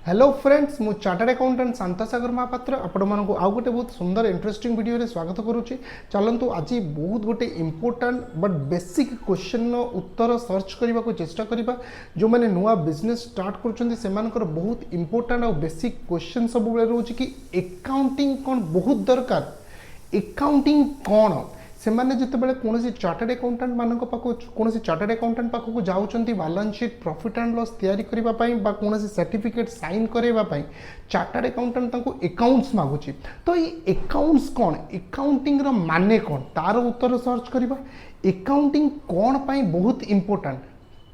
Hello friends मु chartered accountant शांतासागर Mahapatra आपण मानक आउ गोटे बहुत सुंदर इंटरेस्टिंग वीडियो रे स्वागत करुच्ची। चलतु आज बहुत गोटे important but basic question Uttar search करने को चेष्टा करवा। जो मैंने नुआ बिजनेस स्टार्ट कर बहुत इंपोर्टाट और बेसिक क्वेश्चन सब रोचे कि अकाउंटिंग कौन बहुत दरकार, अकाउंटिंग कौन से मैंने जितेबाला कौन चार्टर्ड अकाउंटेंट मान कौन चार्टर्ड अकाउंटेंट पाखक जाऊँच balance sheet profit and loss तैयारी करने कौन सर्टिफिकेट साइन करने चार्टर्ड अकाउंटेंट अकाउंट्स मागुची। तो ये अकाउंट्स कौन, अकाउंटिंग रो माने कौन, तार उत्तर सर्च करवा। अकाउंटिंग कौन पाई बहुत इंपोर्टेंट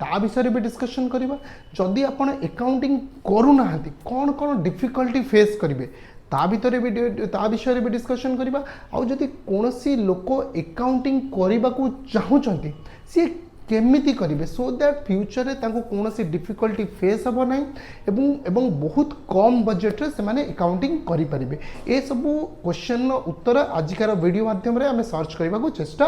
ता विषय भी डिस्कशन करवा। जदि आपण अकाउंटिंग करूना कौन कौन डिफिकल्टी फेस करेंगे ता भितर भी ता विषय भी डिस्कशन करवा। आउ जदि कौनसी लोक अकाउंटिंग करने को चाहूँगी सी केमिति करेंगे सो दैट फ्यूचर रे तांको कौनसी डिफिकल्टी फेस हम ना एवं बहुत कम बजेट रे से माने अकाउंटिंग करि परिबे। ए सब क्वेश्चन उत्तर आजिकार वीडियो माध्यम रे हमें सर्च करने को चेष्टा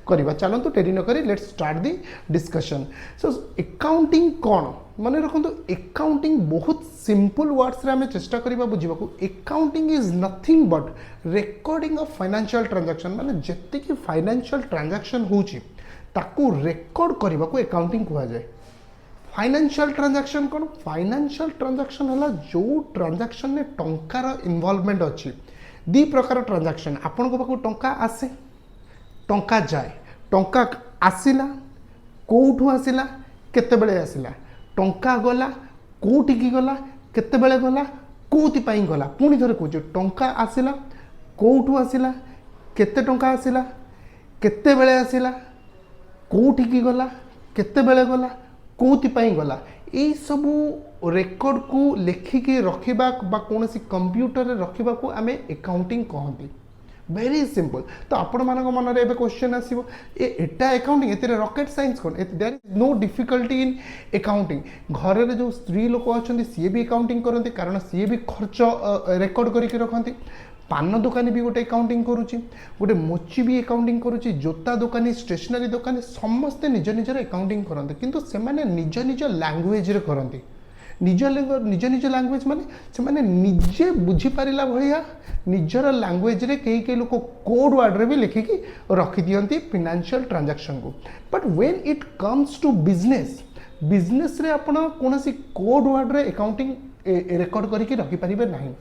करवा। चलतु डेरी न करी let's start the discussion. So accounting कौन मन रखु, अकाउंटिंग बहुत सिंपल वर्ड्स रे हमें चेष्टा करवा बुझा। Accounting is nothing but recording of financial transaction माने जत्ते कि फाइनेंशियल ट्रांजैक्शन होची ताकू रेकॉर्ड करने को अकाउंटिंग कहा जाए। फाइनेंशियल ट्रांजैक्शन कौन, फाइनेंशियल ट्रांजैक्शन है जो ट्रांजैक्शन में टंकार इन्वॉल्वमेंट अच्छी। दी प्रकार ट्रांजैक्शन आपण को पाखु टंका आसे टंका जाए, टंका आसिला कोठू आसिला केतेबेले आसिला, टंका गला कोठिकी गला केतेबेले गला कोथि पई गला। पुणी थरे कहूँ टंका आसिला कोठू आसिला केते टंका आसिला केतेबेले आसिला कोठिकी गला केतेबेले गला कोथिपाई गला। ये सबू रेकर्ड को लेखिकी रखा कौन कंप्यूटर रखा को आम अकाउंटिंग कहती। Very simple. तो आपण मान मन में क्वेश्चन आसो एटा अकाउंटिंग ए रॉकेट साइंस कौन, there is no difficulty in accounting. घर में जो स्त्री लोक अच्छा सी भी अकाउंटिंग करते कारण सी भी खर्च रेकर्ड करके रखती। पान दुकानी भी गोटे अकाउंटिंग करुच्ची, गोटे मोची भी अकाउंटिंग करुच्ची, जोता दुकानी स्टेशनरी दुकानी समस्ते निज निजर अकाउंटिंग करते किंतु से माने निज निज लैंग्वेज रे करते। निज निज लैंग्वेज माने से माने निजे बुझी पारिला भलिया निजर लैंग्वेज रे कई लोक कोड वर्ड रे भी लिखिकी रखी दियंती फाइनेंशियल ट्रांजैक्शन को। But when it comes to business, business रे आपण कोनसी कोड वर्ड रे अकाउंटिंग रेकॉर्ड करके रखी पारिबे नहीं।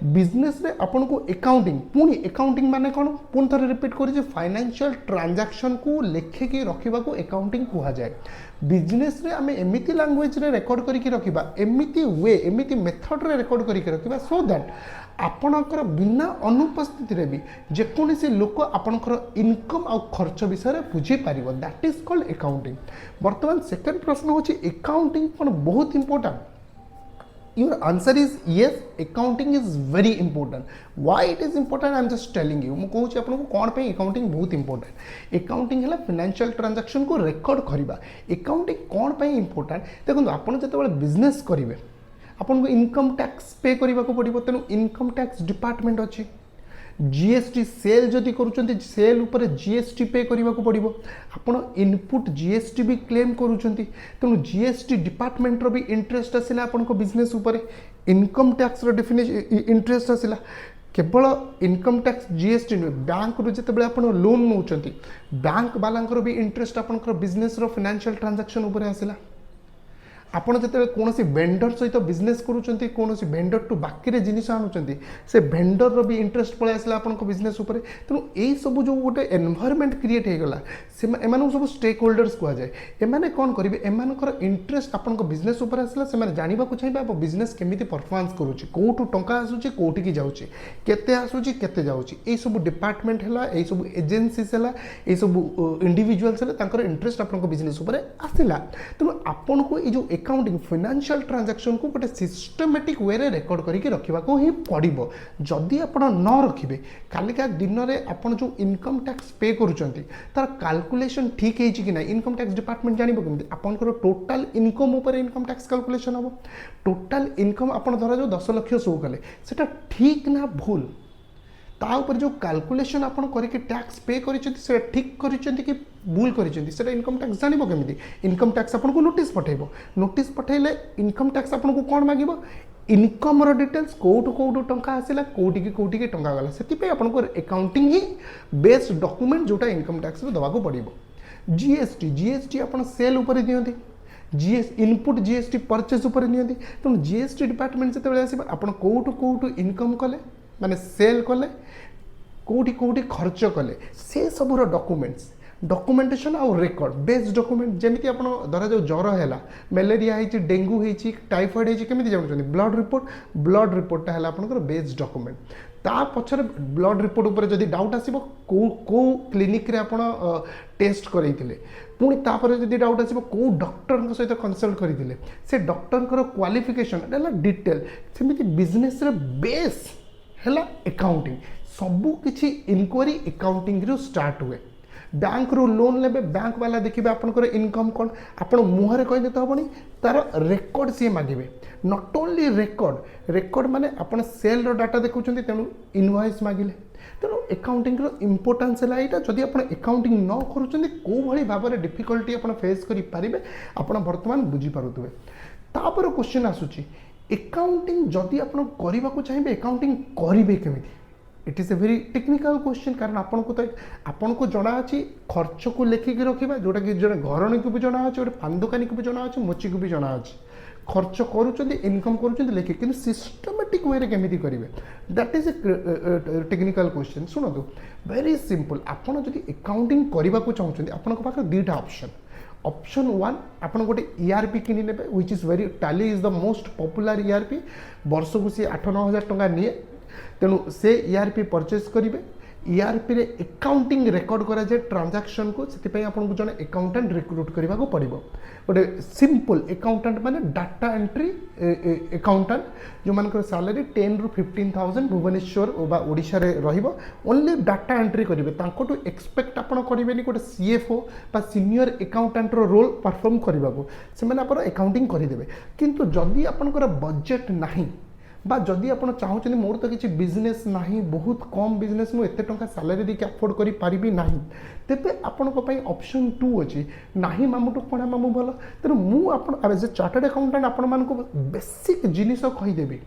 बिजनेस रे आपन को अकाउंटिंग पुणी अकाउंटिंग माने कौन पुणी थरे रिपीट करी फाइनेंशियल ट्रांजैक्शन को लेखिकी रखा को अकाउंटिंग कहा जाए। बिजनेस रे आमे एमिति लैंग्वेज रे रेकॉर्ड करके रखिबा, एमिति वे एमिति मेथड रे रेकॉर्ड करके रखिबा सो दैट आपणकर बिना अनुपस्थिति रे भी जेकोसी लोक आपणकर इनकम आ खर्च विषय बुझी पारिबो। That is called accounting. वर्तमान सेकंड प्रश्न होची अकाउंटिंग कौन बहुत important. Your answer is yes, accounting is very important. Why it is important I am just telling you। मैं कहूँ आपको कौन पे accounting बहुत important। accounting है financial transaction को record करवा। accounting कौन पे important देखो आप जो बिजनेस करेंगे आपन को इनकम टैक्स पे करने को पड़ो। तेणु इनकम टैक्स डिपार्टमेंट अच्छी, जीएसटी सेल जदि करुँच सेल उपर जीएसटी पे करने को पड़ो। आपड़ इनपुट जीएसटी भी क्लेम करुँच तेणु जीएसटी डिपार्टमेंट रो भी इंटरेस्ट आसला आपन को बिजनेस उपर। इनकम टैक्स रो डेफिनेशन इंटरेस्ट आसला केवल इनकम टैक्स जीएसटी नुहे बैंक रू जिते आप लोन नौकरी बैंक वाला भी इंटरेस्ट आपंकर बिजनेस रो फाइनेंशियल ट्रांजैक्शन उपर आसला। आपड़ जो कौन वेंडर सहित बिजनेस करुँच कौन वेंडर टू बाकी जिनिस आणुंट से वेंडर रो भी इंटरेस्ट पलि आसला आपन बिजनेस उपर। तेणु यही सब जो गोटे एनवायरनमेंट क्रिएट होगा एम सब स्टेक होल्डर्स कह जाए। एमाने कौन करेंगे एमानकर इंटरेस्ट आपन बिजनेस उपर आसला से जानवा चाहिए आप बिजनेस केमी परफॉर्मेंस करुँच कौटू टंका आसूची कौटिकी जाऊँगी केते आसूची केते जाऊँगी। यही सब डिपार्टमेंट है यही सब एजेन्सीज है यही सब इंडिविजुअल्स है इंटरेस्ट आपन बिजनेस उपर आसला। तेणु आपन को ये जो अकाउंटिंग फाइनेंशियल ट्रांजैक्शन को गोटे सिस्टमेटिक वे रे रेकॉर्ड करके रखा ही पड़ो। जदि आप न रखिए कालिका दिन में आप जो इनकम टैक्स पे करुँच तार कैलकुलेशन ठीक है कि ना इनकम टैक्स डिपार्टमेंट जानव केमती आपंकर टोटाल इनकम उपर इनकम टैक्स कैलकुलेशन हम। टोटाल इनकम आप धरा जो 10 लाख शो कले से ठीक ना भूल ता ऊपर जो कैलकुलेशन आपन करके टैक्स पे करिसेंती ठीक करिसेंती कि भूल करिसेंती सेटा इनकम टैक्स जानिबो केमिति। इनकम टैक्स आपन को नोटिस पठेइबो, नोटिस पठेइले इनकम टैक्स आपन को कोन मागिबो इनकम डिटेल्स कौटू कौटू टंका आसला कौटी टंका गला से आपको अकाउंटिंग ही बेस्ट डॉक्यूमेंट जोटा इनकम टैक्स दवा को पड़ो। जीएसटी आप सेल उपर दिखती इनपुट जीएसटी परचेज उपर नियंती तेणु जीएसटी डिपार्टमेंट जो आस कौटू कौटू इनकम कले माने सेल कले कौटी कौटी खर्च कले से सबूर डॉक्यूमेंटेशन आउ रेकर्ड बेस्ड डॉक्यूमेंट जमीती आप धरा जो ज्वर है मलेरिया है डेंगू है टाइफॉइड है केमी जानते ब्लड रिपोर्टा है आपंकर बेस्ड डॉक्यूमेंट ता पछर ब्लड रिपोर्ट उपर जदि डाउट आसिबो को क्लिनिक रे आपण टेस्ट करैतिले पुणी तापर जदि डाउट आसिबो को डॉक्टर सहित कंसल्ट करथिले से डॉक्टर क्वालिफिकेशन एला डिटेल सेमिति बिजनेस रे बेस हैला अकाउंटिंग सबु किछि इनक्वारी अकाउंटिंग रो स्टार्ट हुए। बैंक रू लोन लेबे बैंक वाला देखिबे आपनकर इनकम कोन आपण मुहरे कहि देत हबनी तार रेकॉर्ड सी मागिबे नॉट ओनली रेकॉर्ड माने आपण सेल रो डाटा देखुचंती तेनु इनवॉइस मागिले तेणु अकाउंटिंग रो इंपोर्टेंस है यहाँ जदि आप अकाउंटिंग न करुँच कौ भाई भाव में डिफिकल्टी आप फेस करेंगे आप बर्तमान बुझीपारे तापर क्वेश्चन आसूची अकाउंटिंग जदि आप करने को चाहिए अकाउंटिंग करेंगे केमी it is a very technical question कारण आपन को जना अच्छी खर्च को लेखिक रखा जोटा कि जड़े घरणी को भी जना अच्छे गोटे पान दुकानी को भी जना अच्छे मोची को भी जना अच्छे खर्च करुँच इनकम करुँच लेखिक कि सिस्टमेटिक वे केमी करेंगे that is a technical question शुणु वेरी सिंपल आपड़ जब अकाउंटिंग करने को चाहते आपन पाखे दुईटा ऑप्शन वन आप गोटे ईआरपी किनी ने which is very tally is the most popular ERP वर्ष को सी 8-9 हजार टंका निए तेणु से ईआरपी परचेज करेंगे ईआरपी रे अकाउंटिंग रेकॉर्ड करा जाए ट्रांजैक्शन को से आपको जन अकाउंटेंट रिक्रूट करने को पड़ो गोटे सिंपल अकाउंटेंट माने डाटा एंट्री अकाउंटेंट जो मानकर सैलरी 10 ରୁ 15,000 भुवनेश्वर बा ओडिशा रे रहिबो ओनली डाटा एंट्री करेंगे तांको टू एक्सपेक्ट आपन करेंगे गोटे सीएफओ बा सीनियर अकाउंटेंट रो रोल परफॉर्म करने को से अकाउंटिंग करदे किंतु जदि आपनकर बजेट नहीं बा जदि आप चाहते मोर तो किसी बिजनेस नहीं बहुत कम बिजनेस मुझे एत टंका सैलरी देके अफोर्ड करि पारिबी नहीं तेबे आपण ऑप्शन 2 अच्छी नाही मामुटू पढ़ा मामू भल तेणु मुझे एज ए चार्टर्ड अकाउंटेंट आपण मानक बेसिक जिनिस कहीदेवी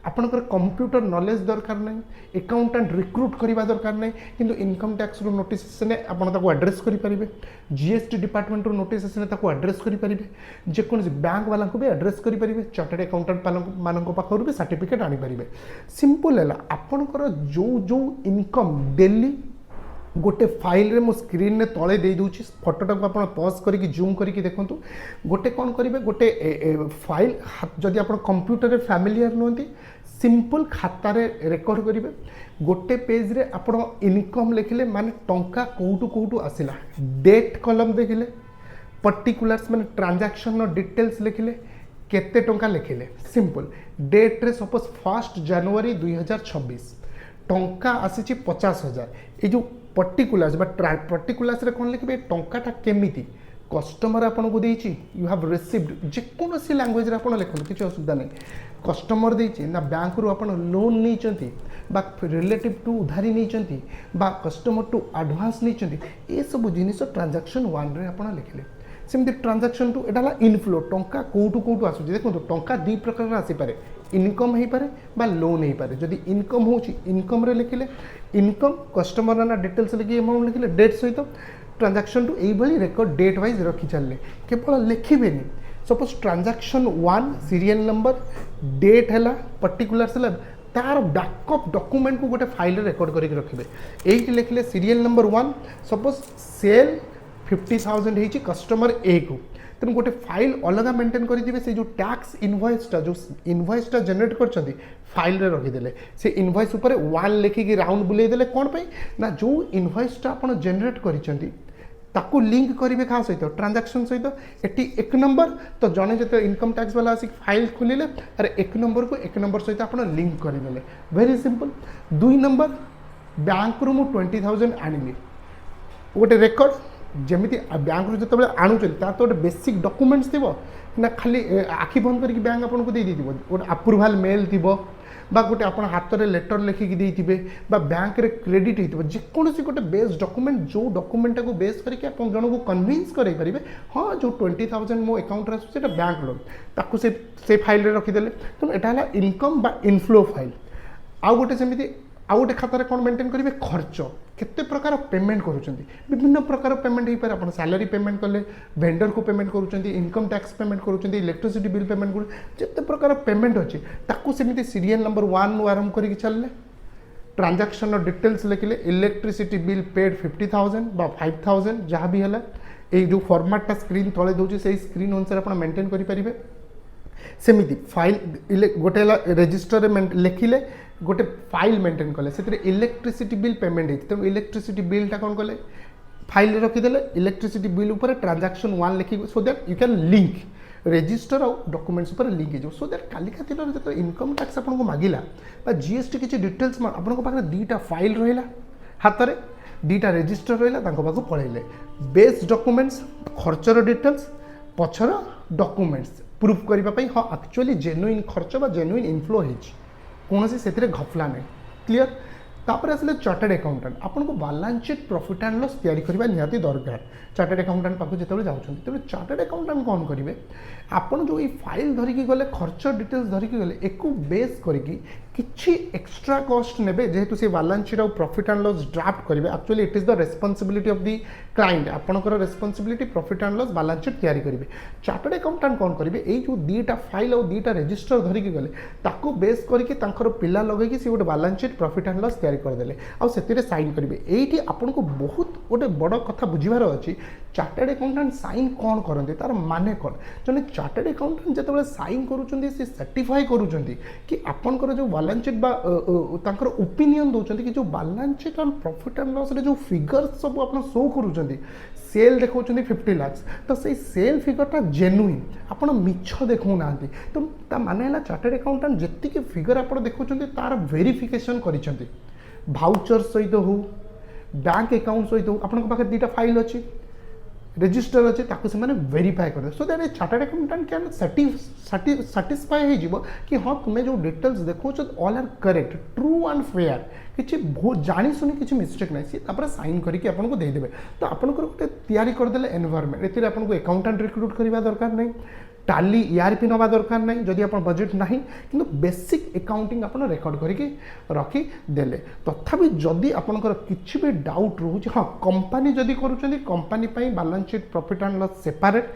आपनकर कंप्यूटर नॉलेज दरकार नहीं अकाउंटेंट रिक्रूट करवा दरकार नहीं किंतु इनकम टैक्स रो नोटिस आसने आपण ताको एड्रेस करि परिबे जीएसटी डिपार्टमेंट रो नोटिस आसने ताको एड्रेस करि परिबे जे कोन बैंक वाला को भी एड्रेस करि परिबे चार्टर्ड अकाउंटेंट मानक पाखरु भी सर्टिफिकेट आनी परिबे सिंपल है आपनकर जो जो इनकम डेली गोटे फाइल रे मो स्क्रीन ने तले दे दूची फोटोटा को आप पॉज करके जूम करके देखंतु गोटे कौन करेंगे गोटे फाइल जदि आप कंप्यूटर रे फैमिलियर नुहति सिंपल खाता रे रेकॉर्ड करेंगे गोटे पेज रे आप इनकम लिखिले माने टंका कौटू कौटू आसिला डेट कलम देखिले पर्टिकुलर्स माने ट्रांजैक्शन डिटेल्स लिखिले केते टंका लिखिले सिंपल डेट रे सपोज 1 जनवरी 2026 टंका आसी 50,000 ये जो पर्टिकुलर्स पर्टिकुलर्स रे कौन लिखे टंकाटा केमिति कस्टमर आपन को देछि यू हैव रिसीव्ड जेकोसी लैंग्वेज रे आपन लिखन किछि असुविधा नहीं कस्टमर देछि ना बैंक रु आपन लोन नहीं चंती बा रिलेटिव टू उधारी नहीं चंती बा कस्टमर टू एडवांस नहीं चंती ए सब जिनिस ट्रांजैक्शन 1 रे आपन लिखले सेमती ट्रांजैक्शन 2 एटा इनफ्लो टंका कोटू कोटू आसु देखो टंका दी प्रकार आसी पारे इनकम हो पारे बा लोन हो पारे जदि इनकम होची इनकम रे लिखिले इनकम कस्टमर ना डिटेल्स लिखि अमाउंट लिखिले डेट सहित ट्रांजैक्शन टू एई रेकॉर्ड डेट वाइज रखी चलले केवल लिखिबेनी suppose transaction 1 serial number date है पर्टिकुलर्स है तार बैकअप डॉक्यूमेंट को गोटे फाइल रेकॉर्ड करके रखिबे एई लिखिले सीरियल नंबर 1 सपोज सेल 50,000 होती कस्टमर ए को तेणु गोटे फाइल अलग मेंटेन करेंगे से जो टैक्स इनवॉइसटा जो इनवॉइसटा जनरेट कर फाइल रे रखीदे से इनवॉइस उपर 1 लिखिकी राउंड बुलेदेले कौन पे ना जो इनवॉइसटा आप जनरेट कर ताकू लिंक करेंगे क्या सहित ट्रांजैक्शन सहित एटी 1 नंबर तो जड़े जो इनकम टैक्स वाला आसिक फाइल खोलिले अरे 1 नंबर को 1 नंबर सहित आप लिंक करदेले वेरी सिंपल 2 नंबर बैंक रु 20,000 आनिली गोटे रेकर्ड जमी बैंक रू जो आणुचे तो गोटे बेसिक डॉक्यूमेंट्स थी ना खाली आखि बंद करके बैंक आपको दे गोटे अप्रूवाल मेल थी बा गोटे आप हाथ में लेटर लिखिकी देते बैंक रे क्रेडिट होती जेकोसी गोटे बेस डॉक्यूमेंट जो डॉक्यूमेंट को बेस करके आप जन को कन्विंस करें हाँ जो 20,000 मो अकाउंट आसूँ बैंक लोन ताकू से फाइल रे रखीदे तो यहाँ है इनकम बा इनफ्लो फाइल आउ गोटे सेमती आउ गोटे खातार कौन मेंटेन करेंगे खर्च केते प्रकार पेमेंट करुँच विभिन्न प्रकार पेमेंट हो पारे आप सैलरी पेमेंट कले वेंडर को पेमेंट करुँच इनकम टैक्स पेमेंट करुँच इलेक्ट्रिसिटी बिल पेमेंट कर जिते प्रकार पेमेंट अच्छी ताकू सेमती सीरियल नंबर 1 आरंभ करके चलने ट्रांजैक्शन डिटेल्स लिखिले इलेक्ट्रिसिटी बिल पेड 50,000 बा 5,000 जहाँ भी है ये जो फॉर्मेटा स्क्रीन तले दूसरी से स्क्रीन अनुसार आप मेंटेन करेंगे सेमिति फाइल गोटे रजिस्टर लिखिले गोटे फाइल मेंटेन कले से इलेक्ट्रिसिटी बिल पेमेंट होती तेणु इलेक्ट्रिसिटी बिलटा कौन कले फाइल रखीदे इलेक्ट्रिसिटी बिल उपर ट्रांजैक्शन 1 लिखी so that you can link register और डॉक्यूमेंट्स पर लिंक हो सो दैट कालिका दिन जो इनकम टैक्स आपको मागिला जीएसटी किसी डिटेल्स आपको दुईटा फाइल रहा हाथ में दुईटा रजिस्टर रहा पलैले बेस डॉक्यूमेंट्स खर्चर डिटेल्स पछर डॉक्यूमेंट्स प्रूफ करने हाँ एक्चुअली जेन्युइन खर्च बा जेन्युइन इनफ्लो कौन से घपला नहीं क्लीयर तापर आसले चार्टर्ड अकाउंटेंट आपन को balance sheet profit and loss तैयारी करबा निहाती दरकार चार्टर्ड अकाउंटेंट पाखु जेतबे जाउछन तेबे चार्टर्ड अकाउंटेंट कौन करिवे आपन जो ये फाइल धरिकी गले खर्च डिटेल्स धरिकी गले एको बेस करिकी किछि एक्स्ट्रा कॉस्ट नेबे जेहेतु से बैलेंस शीट और प्रॉफिट एंड लॉस ड्राफ्ट करिवे actually it is the responsibility of the client आपनकर responsibility profit and loss balance sheet तैयारी करिवे चार्टर्ड अकाउंटेंट कौन करिवे ए जो दीटा फाइल और दीटा रजिस्टर धरिकी गले ताको बेस करके तांकर पिला लगेकी से गोटे balance sheet profit and loss तैयारी करदेले आ से साइन करेंगे ये आपन को बहुत गोटे बड़ कथा बुझार अच्छी चार्टर्ड अकाउंटेंट साइन कौन करते तार माने कौन जन चार्टर्ड अकाउंटेंट जो साइन करुँच से सर्टिफाई करुँच कि आपंकर जो बैलेंस शीट तांकर ओपिनियन दौरान कि जो बैलेंस शीट और प्रॉफिट एंड लॉस जो फिगर्स सब आप शो करुँच सेल देखा 50 लाख तो से सेल फिगरटा जेन्युइन आपड़ मिछ देखना तो माने चार्टर्ड अकाउंटेंट जी फिगर आप देखुं तार वेरिफिकेशन कर भाउचर सहित हो बैंक अकाउंट सहित हो आपन पाखे दुईटा फाइल अच्छी रजिस्टर अच्छे ताको से वेरीफाई कर so that chartered accountant can satisfy हो कि हाँ तुम्हें जो डिटेल्स देखो all are correct true and fair किसी जानी शुणी किसी मिस्टेक ना सी साइन करके आपको देदेवे तो आपंकर गोटे तैयारी करदे एनवायरमेंट ये आपको अकाउंटेंट रिक्रुट करवा दरकार नहीं टाली ERP नवा दरकार नहीं जदि आप बजेट ना कि बेसिक अकाउंटिंग आप रेकर्ड करके रखीदे तथापि जदि आपंकर किसी भी डाउट रोचे हाँ कंपनी जदि करूँ company balance sheet profit and loss separate